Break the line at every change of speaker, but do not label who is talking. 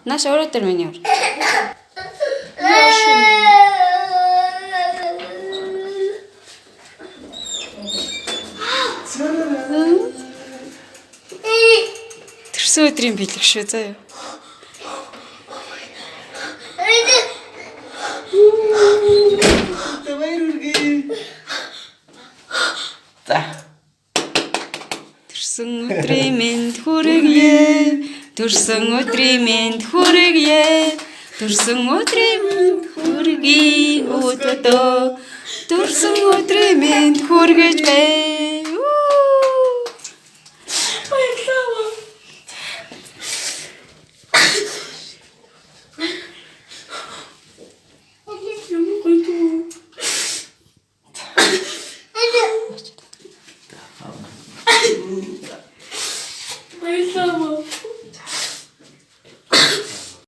Нааш өрөөдөр минь өр. Тэрсэн өдрийн бэлэг шүү заяа.
За.
Тэрсэн өдрийн мэнд хүргэе. Төрсөн өдрийн мэнд хүргэе. Төрсөн өдрийн мэнд хүргэе. Өдөө. Төрсөн өдрийн мэнд хүргэж бай.